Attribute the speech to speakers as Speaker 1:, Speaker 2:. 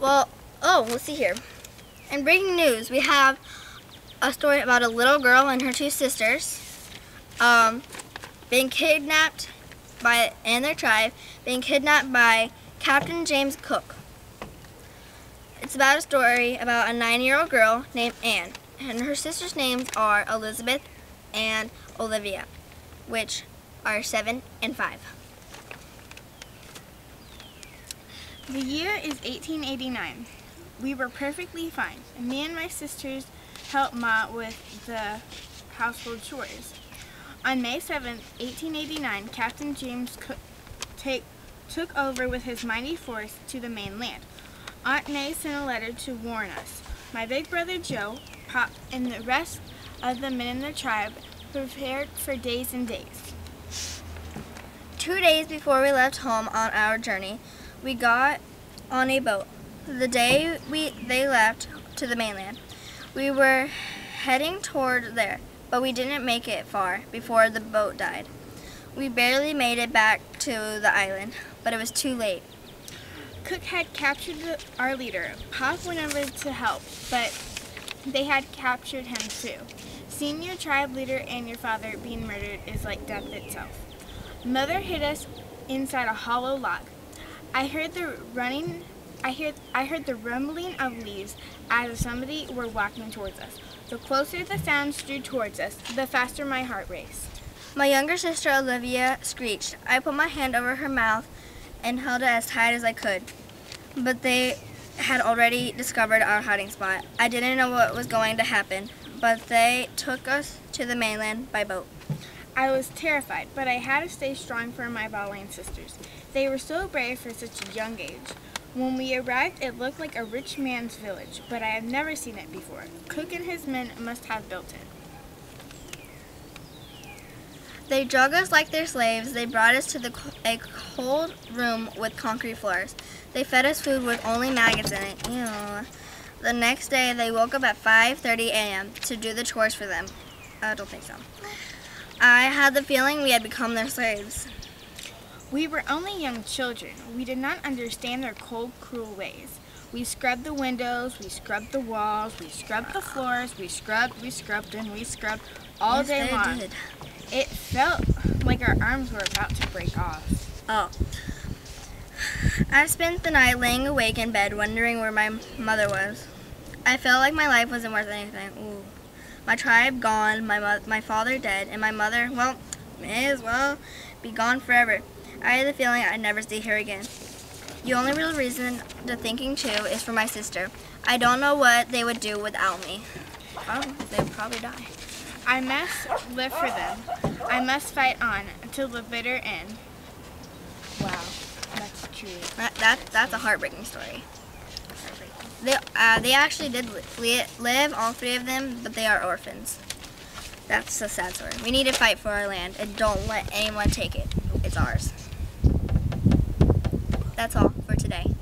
Speaker 1: Well, let's see here. In breaking news, we have a story about a little girl and her two sisters being kidnapped and their tribe being kidnapped by Captain James Cook. It's about a story about a 9-year-old girl named Anne, and her sisters' names are Elizabeth and Olivia, which are 7 and 5.
Speaker 2: The year is 1889. We were perfectly fine. Me and my sisters helped Ma with the household chores. On May 7, 1889, Captain James Cook took over with his mighty force to the mainland. Aunt May sent a letter to warn us. My big brother Joe, Pop, and the rest of the men in the tribe prepared for days and days.
Speaker 1: 2 days before we left home on our journey, we got on a boat. The day they left to the mainland, we were heading toward there, but we didn't make it far before the boat died. We barely made it back to the island, but it was too late.
Speaker 2: Cook had captured our leader. Pop went over to help, but they had captured him too. Seeing your tribe leader and your father being murdered is like death itself. Mother hid us inside a hollow log. I heard the rumbling of leaves as if somebody were walking towards us. The closer the sounds drew towards us, the faster my heart raced.
Speaker 1: My younger sister Olivia screeched. I put my hand over her mouth and held it as tight as I could. But they had already discovered our hiding spot. I didn't know what was going to happen, but they took us to the mainland by boat.
Speaker 2: I was terrified, but I had to stay strong for my Balayan sisters. They were so brave for such a young age. When we arrived, it looked like a rich man's village, but I have never seen it before. Cook and his men must have built it.
Speaker 1: They drug us like their slaves. They brought us to a cold room with concrete floors. They fed us food with only maggots in it. Ew. The next day, they woke up at 5:30 a.m. to do the chores for them. I don't think so. I had the feeling we had become their slaves.
Speaker 2: We were only young children. We did not understand their cold, cruel ways. We scrubbed the windows, we scrubbed the walls, we scrubbed the floors, we scrubbed, and we scrubbed all day long.
Speaker 1: Did.
Speaker 2: It felt like our arms were about to break off.
Speaker 1: Oh. I spent the night laying awake in bed wondering where my mother was. I felt like my life wasn't worth anything. Ooh. My tribe gone, my father dead, and my mother, well, may as well be gone forever. I had the feeling I'd never see her again. The only real reason to thinking too is for my sister. I don't know what they would do without me. Oh, they would probably die.
Speaker 2: I must live for them. I must fight on until the bitter end. Wow, that's true.
Speaker 1: That's a heartbreaking story. They actually did live, all 3 of them, but they are orphans. That's a sad story. We need to fight for our land and don't let anyone take it. It's ours. That's all for today.